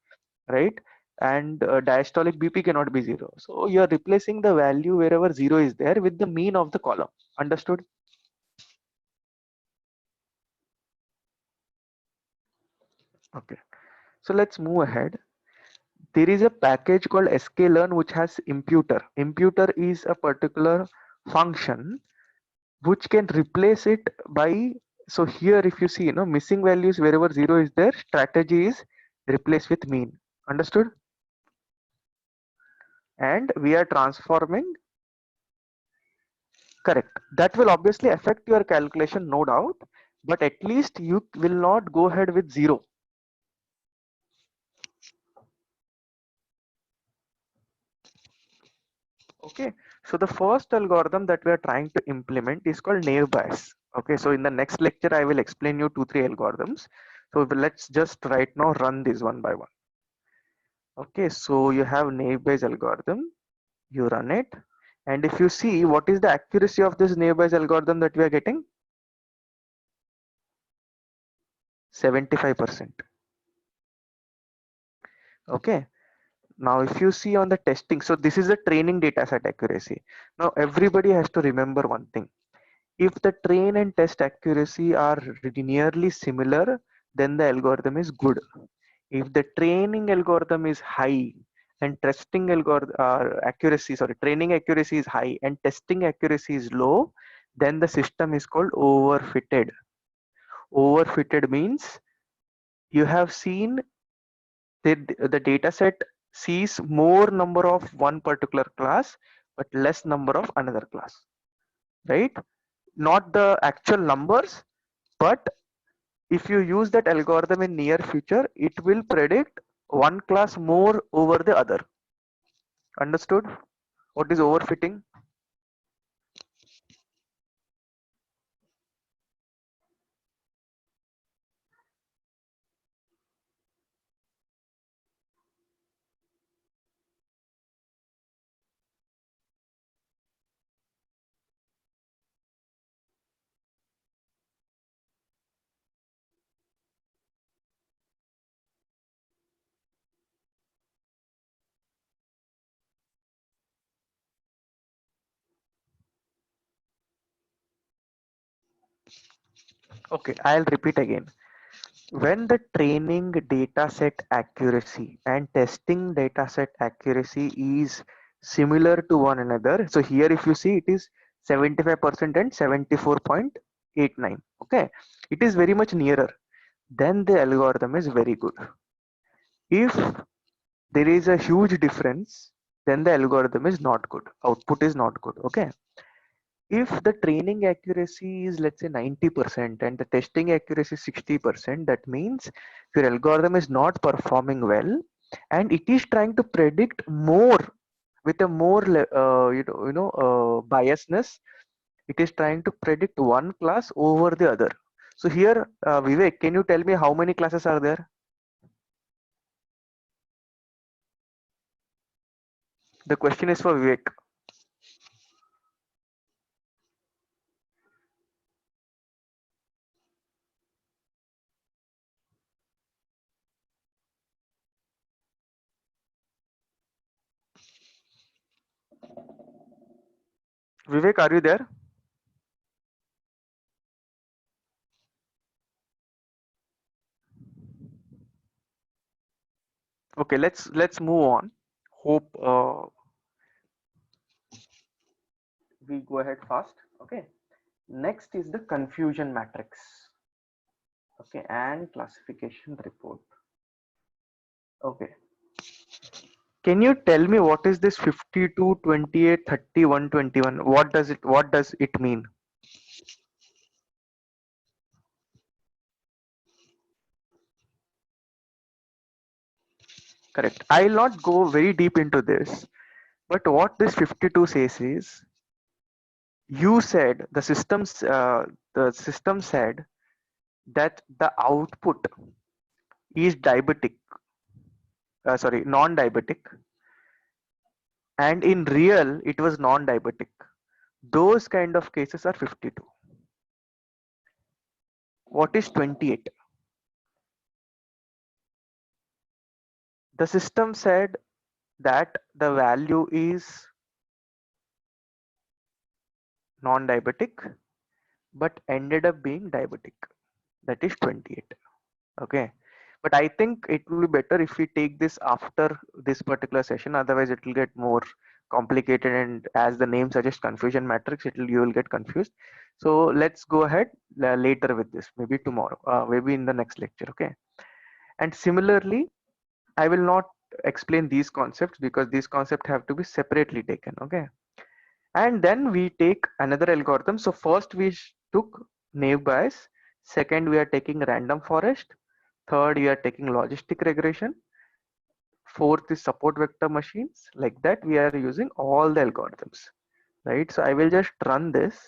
right? And diastolic BP cannot be zero. So you are replacing the value wherever zero is there with the mean of the column. Understood? Okay. So let's move ahead. There is a package called sklearn which has imputer. Imputer is a particular function which can replace it by, so here if you see, missing values wherever zero is there, strategy is replace with mean. Understood? And we are transforming, correct. That will obviously affect your calculation, no doubt, but at least you will not go ahead with zero. Okay, so the first algorithm that we are trying to implement is called naive Bayes. Okay, so in the next lecture, I will explain you 2-3 algorithms. So let's just right now run this one by one. Okay, so you have naive Bayes algorithm, you run it, and if you see what is the accuracy of this naive Bayes algorithm that we are getting, 75%. Okay, now if you see on the testing, so this is a training data set accuracy. Now everybody has to remember one thing. If the train and test accuracy are nearly similar, then the algorithm is good. If the training algorithm is high and testing algorithm accuracy, sorry, training accuracy is high and testing accuracy is low, then the system is called overfitted. Overfitted means you have seen that the data set sees more number of one particular class but less number of another class, right? Not the actual numbers, but if you use that algorithm in near future, it will predict one class more over the other. Understood? What is overfitting? Okay, I'll repeat again. When the training data set accuracy and testing data set accuracy is similar to one another. So here if you see, it is 75% and 74.89. Okay, it is very much nearer. Then the algorithm is very good. If there is a huge difference, then the algorithm is not good. Output is not good. Okay. If the training accuracy is, let's say, 90% and the testing accuracy is 60%, that means your algorithm is not performing well, and it is trying to predict more with a more biasness. It is trying to predict one class over the other. So here, Vivek, can you tell me how many classes are there? The question is for Vivek. Vivek, are you there? Okay, let's move on. Hope we go ahead fast. Okay. Next is the confusion matrix. Okay, and classification report. Okay. Can you tell me what is this 52, 28, 30, 121? What does it mean? Correct. I'll not go very deep into this, but what this 52 says is, you said the system said that the output is diabetic, sorry, non-diabetic, and in real it was non-diabetic. Those kind of cases are 52. What is 28? The system said that the value is non-diabetic but ended up being diabetic. That is 28. Okay, but I think it will be better if we take this after this particular session, otherwise it will get more complicated, and as the name suggests, confusion matrix, you will get confused. So let's go ahead later with this, maybe tomorrow, maybe in the next lecture. Okay, and similarly, I will not explain these concepts because these concepts have to be separately taken. Okay, and then we take another algorithm. So first we took naive Bayes, second we are taking random forest, third we are taking logistic regression, fourth is support vector machines. Like that we are using all the algorithms, right? So I will just run this,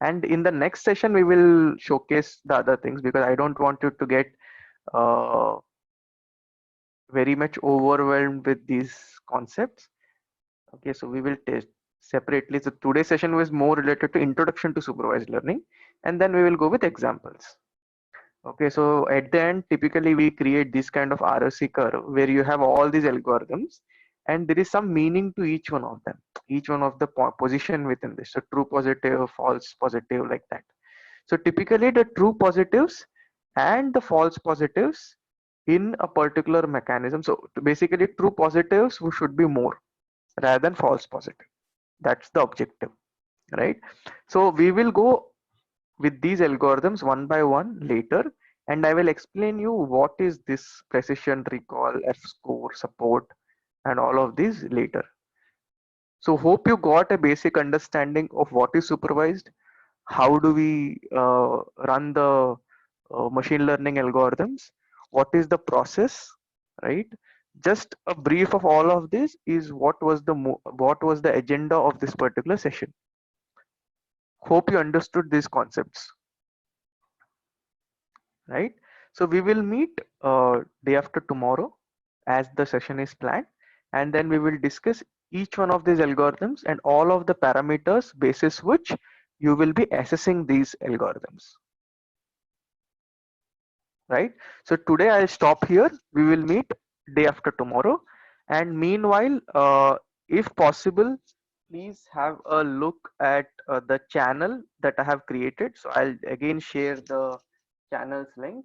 and in the next session we will showcase the other things, because I don't want you to get uh, very much overwhelmed with these concepts. Okay, so we will test separately. So today's session was more related to introduction to supervised learning, and then we will go with examples. Okay, so at the end, typically we create this kind of ROC curve where you have all these algorithms and there is some meaning to each one of them, each one of the position within this. So true positive, false positive, like that. So typically the true positives and the false positives in a particular mechanism. So basically true positives should be more rather than false positive. That's the objective, right? So we will go with these algorithms one by one later, and I will explain you what is this precision recall, F-score, support, and all of these later. So hope you got a basic understanding of what is supervised, how do we run the machine learning algorithms, what is the process, right? Just a brief of all of this is what was the agenda of this particular session. Hope you understood these concepts, right? So we will meet day after tomorrow as the session is planned, and then we will discuss each one of these algorithms and all of the parameters basis which you will be assessing these algorithms, right? So today I'll stop here. We will meet day after tomorrow, and meanwhile, if possible, please have a look at the channel that I have created. So I'll again share the channel's link.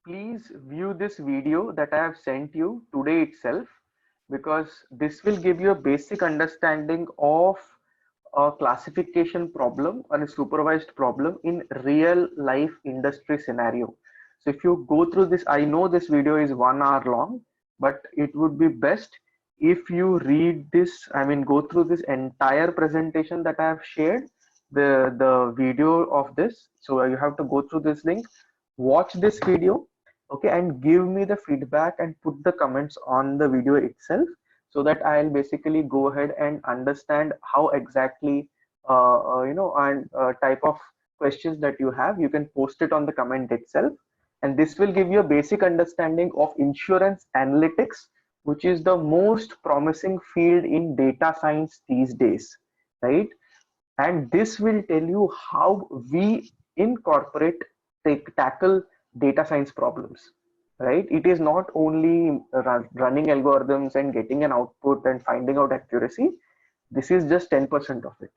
please view this video that I have sent you today itself, because this will give you a basic understanding of a classification problem or a supervised problem in real life industry scenario. So if you go through this, I know this video is 1 hour long, but it would be best if you read this, I mean, go through this entire presentation that I have shared, the video of this. So you have to go through this link, watch this video, okay, and give me the feedback and put the comments on the video itself, so that I'll basically go ahead and understand how exactly and type of questions that you have. You can post it on the comment itself, and this will give you a basic understanding of insurance analytics, which is the most promising field in data science these days, right? And this will tell you how we in corporate tackle data science problems, right? It is not only running algorithms and getting an output and finding out accuracy. This is just 10% of it.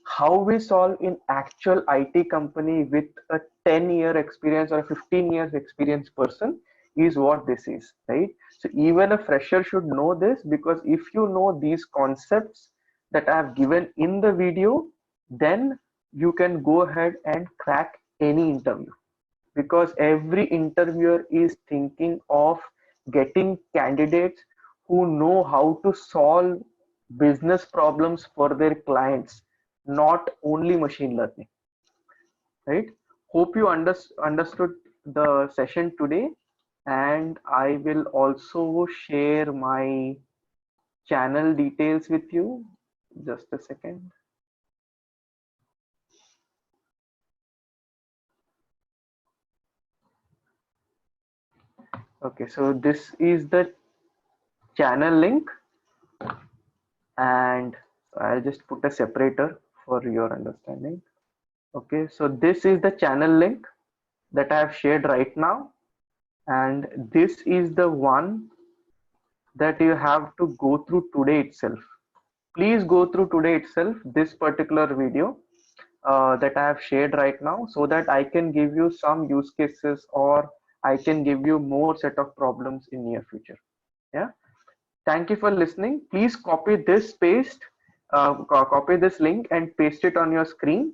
How we solve in actual IT company with a 10-year experience or a 15 years experience person is what this is, right? So even a fresher should know this, because if you know these concepts that I have given in the video, then you can go ahead and crack any interview, because every interviewer is thinking of getting candidates who know how to solve business problems for their clients, not only machine learning, right? Hope you understood the session today, and I will also share my channel details with you. Just a second. Okay, so this is the channel link, and I'll just put a separator for your understanding. Okay, so this is the channel link that I have shared right now, and this is the one that you have to go through today itself. Please go through today itself this particular video that I have shared right now, so that I can give you some use cases, or I can give you more set of problems in near future. Yeah. Thank you for listening. Please copy this link and paste it on your screen,